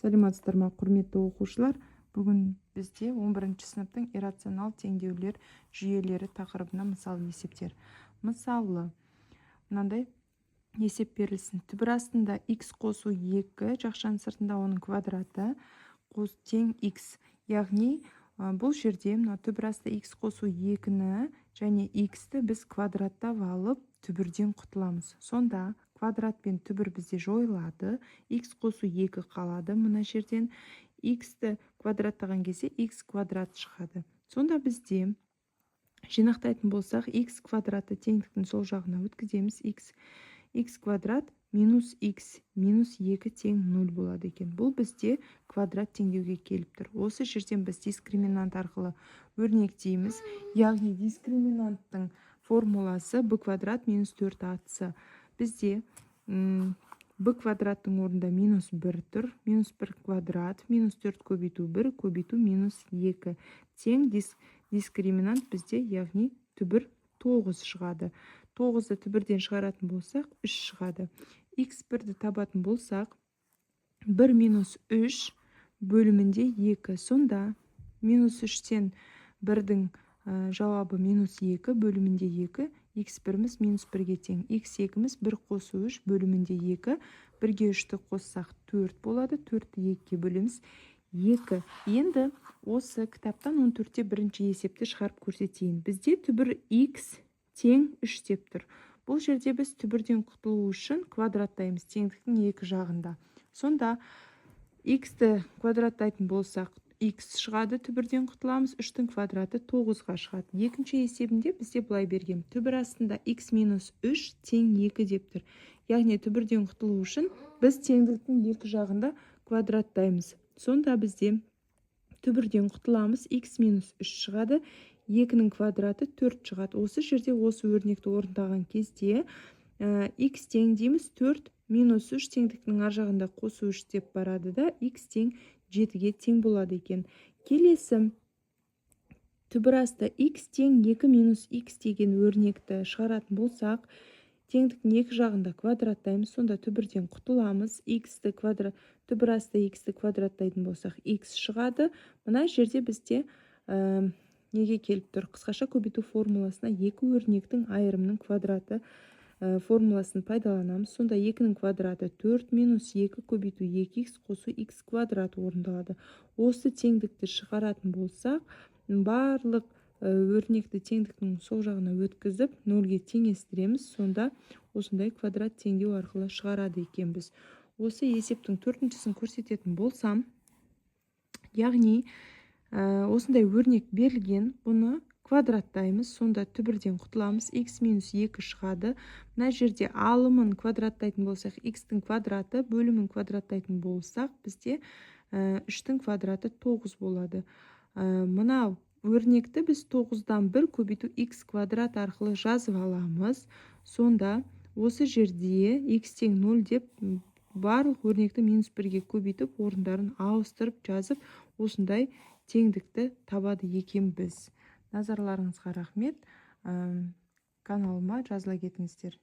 Саламатсыздар ма, құрметті оқушылар? Бүгін бізде 11 сыныптың иррационал теңдеулер жүйелері тақырыбына мысал есептер. Мысалы, мынандай есеп берілсін. Түбір астында x қосу 2, жақшаның сыртында оның квадраты тең x. Яғни, бұл жерде түбір асты x қосу 2-ні және x-ті біз квадраттап алып, түбірден құтыламыз. Сонда квадрат пен түбір бізде жойылады, x қосу 2 қалады. Мына жерден x-ті квадраттаған кезде x квадрат шығады. Сонда бізде жинақтайтын болсақ, x квадраты теңдіктің сол жағына өткіземіз. x квадрат минус x минус 2 тең 0 болады екен. Бұл бізде квадрат теңдеуге келіп тұр. Осы жерден біз дискриминант арқылы өрнектейміз. Яғни дискриминанттың формуласы b квадрат минус 4ac. Бізде b квадраттың орнында минус 1 тұр. Минус 1 квадрат, минус 4 көбейту 1, көбейту минус 2. Тең дискриминант бізде, яғни түбір 9 шығады. 9-ды түбірден шығаратын болсақ, 3 шығады. x1-ді табатын болсақ, 1 минус 3 бөлімінде 2. Сонда минус 3-тен 1-дің жауабы минус 2 бөлімінде 2. x1-міз минус 1-ге тең. x2-міз 1 қосу 3 бөлімінде 2. 1-ге 3-ті қоссақ 4 болады. 4-ті 2-ге бөлеміз 2. Енді осы кітаптан 14-те бірінші есепті шығарып көрсетейін. Бізде түбір x тең 3 деп тұр. Бұл жерде біз түбірден құтылу үшін квадраттаймыз теңдіктің екі жағында. Сонда x-ті квадраттайтын болсақ, x шығады, түбірден құтыламыз, 3-тің квадраты 9-ға шығады. Екінші есебінде бізде былай берген. Түбір астында x минус 3 тең 2 деп тұр. Яғни түбірден құтылу үшін біз теңдіктің екі жағында квадраттаймыз. Сонда бізде түбірден құтыламыз, x минус 3 шығады, 2-нің квадраты 4 шығады. Осы жерде осы өрнекті орындаған кезде x тең дейміз, 4 минус 3 теңдіктің ар жағында қосу 3 деп барады да, x тең 7-ге тең болады екен. Келесі түбір асты x тең 2 минус x деген өрнекті шығаратын болсақ, теңдіктің екі жағында квадраттаймыз, сонда түбірден құтыламыз. Түбір асты x-ті квадраттайтын болсақ, x шығады. Мына жерде бізде неге келіп тұр? Қысқаша көбейту формуласына екі өрнектің айырымның квадраты формуласын пайдаланамыз. Сонда 2-нің квадраты 4 минус 2 көбейту 2x қосу x квадрат орындалады. Осы теңдікті шығаратын болсақ, барлық өрнекті теңдіктің сол жағына өткізіп, 0-ге теңестіреміз. Сонда осындай квадрат теңдеу арқылы шығарады екенбіз. Осы есептің төртіншісін көрсететін болсам, яғни осындай өрнек берілген, бұны квадраттаймыз, сонда түбірден құтыламыз, x минус 2 шығады. Мына жерде алымын квадраттайтын болсақ, x-тің квадраты, бөлімін квадраттайтын болсақ, бізде 3-тің квадраты 9 болады. Мына өрнекті біз 9-дан 1 көбейту x квадрат арқылы жазып аламыз. Сонда осы жерде x тең 0 деп барлық өрнекті минус 1-ге көбейтіп, орындарын ауыстырып жазып, осындай теңдікті табады екенбіз. Назарларыңызға рахмет. Каналыма жазыла кетіңіздер.